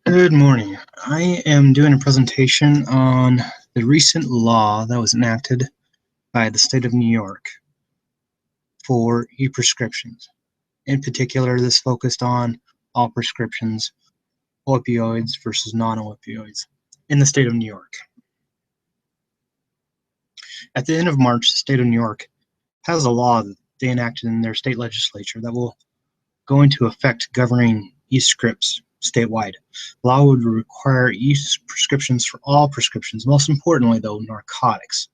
Good morning. I am doing a presentation on the recent law that was enacted by the state of New York for e-prescriptions. In particular, this focused on all prescriptions, opioids versus non-opioids in the state of New York. At the end of March, the state of New York has a law that they enacted in their state legislature that will go into effect governing e-scripts statewide. Law would require e-prescriptions for all prescriptions, most importantly, though, narcotics.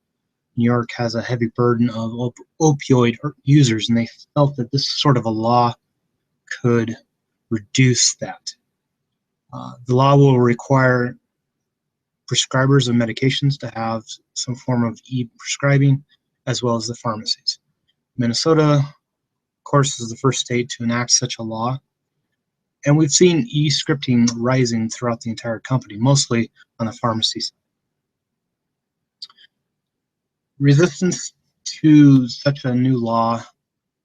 New York has a heavy burden of opioid users, and they felt that this sort of a law could reduce that. The law will require prescribers of medications to have some form of e-prescribing, as well as the pharmacies. Minnesota, of course, is the first state to enact such a law. And we've seen e-scripting rising throughout the entire company, mostly on the pharmacy side. Resistance to such a new law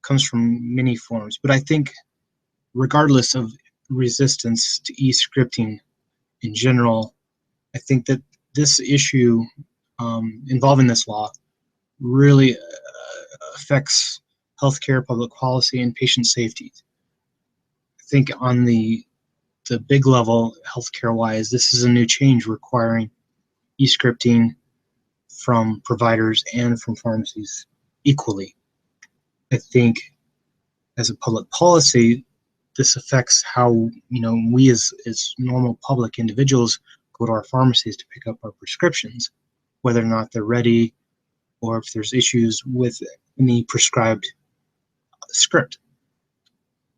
comes from many forms, but I think regardless of resistance to e-scripting in general, I think that this issue involving this law really affects healthcare, public policy, and patient safety. I think on the big level, healthcare-wise, this is a new change requiring e-scripting from providers and from pharmacies equally. I think as a public policy, this affects how we as normal public individuals go to our pharmacies to pick up our prescriptions, whether or not they're ready or if there's issues with any prescribed script.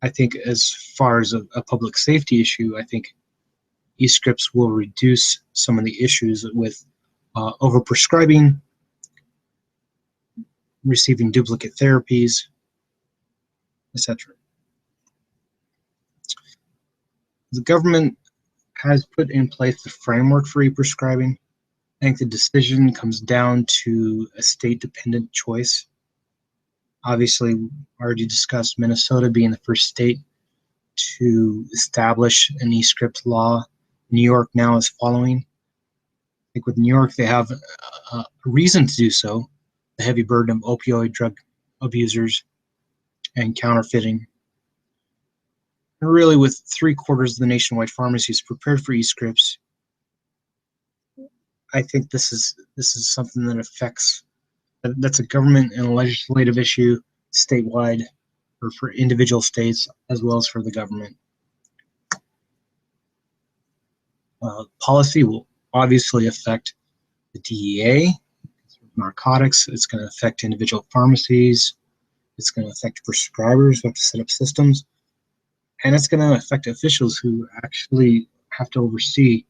I think as far as a public safety issue, I think e-scripts will reduce some of the issues with overprescribing, receiving duplicate therapies, etc. The government has put in place the framework for e-prescribing. I think the decision comes down to a state-dependent choice. Obviously, we already discussed Minnesota being the first state to establish an e-script law. New York now is following. I think with New York, they have a reason to do so, the heavy burden of opioid drug abusers and counterfeiting. And really, with 3/4 of the nationwide pharmacies prepared for e-scripts, I think this is something that affects, that's a government and a legislative issue statewide, or for individual states as well as for the government. Policy will obviously affect the DEA, narcotics. It's going to affect individual pharmacies. It's going to affect prescribers who have to set up systems. And it's going to affect officials who actually have to oversee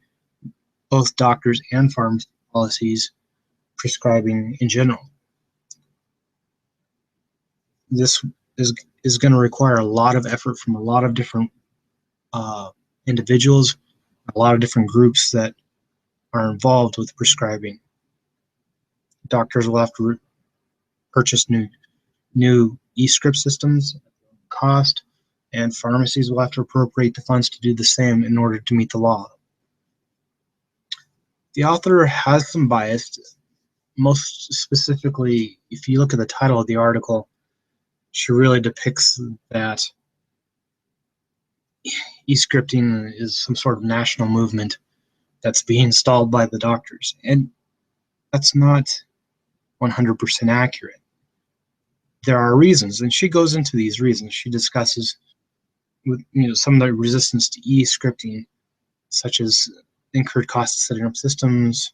both doctors and pharmacy policies, prescribing in general. This is going to require a lot of effort from a lot of different individuals, a lot of different groups that are involved with prescribing. Doctors will have to purchase new e-script systems at cost, and pharmacies will have to appropriate the funds to do the same in order to meet the law. The author has some bias. Most specifically, if you look at the title of the article, she really depicts that e-scripting is some sort of national movement that's being installed by the doctors, and that's not 100% accurate. There are reasons, and she goes into these reasons. She discusses some of the resistance to e-scripting, such as incurred costs setting up systems,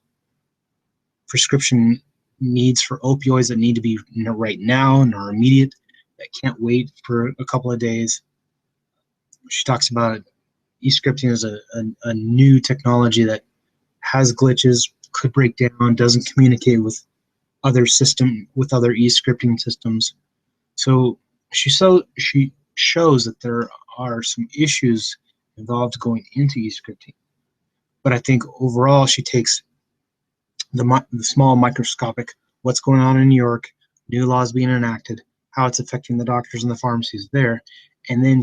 prescription needs for opioids that need to be right now and are immediate, that can't wait for a couple of days. She talks about e-scripting as a new technology that has glitches, could break down, doesn't communicate with other e-scripting systems. So she shows that there are some issues involved going into e-scripting. But I think overall she takes the small microscopic, what's going on in New York, new laws being enacted, how it's affecting the doctors and the pharmacies there, and then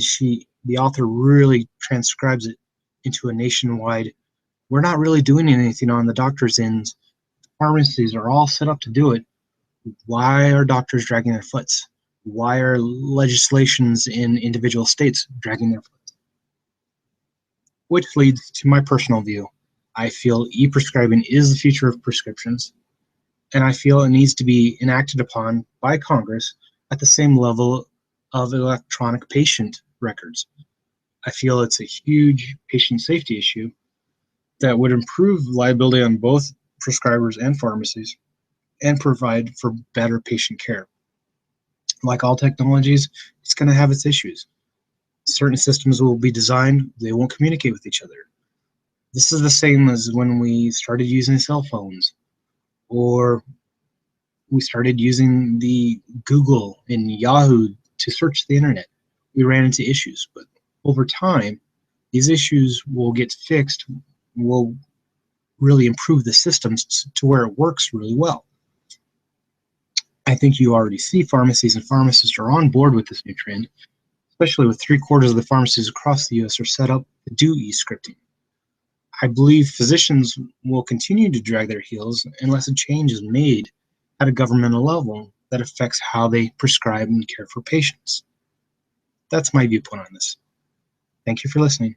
the author really transcribes it into a nationwide, we're not really doing anything on the doctor's ends. Pharmacies are all set up to do it. Why are doctors dragging their foot? Why are legislations in individual states dragging their foot? Which leads to my personal view. I feel e-prescribing is the future of prescriptions, and I feel it needs to be enacted upon by Congress at the same level of electronic patient records. I feel it's a huge patient safety issue that would improve liability on both prescribers and pharmacies and provide for better patient care. Like all technologies, it's going to have its issues. Certain systems will be designed, they won't communicate with each other. This is the same as when we started using cell phones, or we started using the Google and Yahoo to search the internet. We ran into issues, but over time, these issues will get fixed, will really improve the systems to where it works really well. I think you already see pharmacies and pharmacists are on board with this new trend, especially with 3/4 of the pharmacies across the US are set up to do e-scripting. I believe physicians will continue to drag their heels unless a change is made at a governmental level that affects how they prescribe and care for patients. That's my viewpoint on this. Thank you for listening.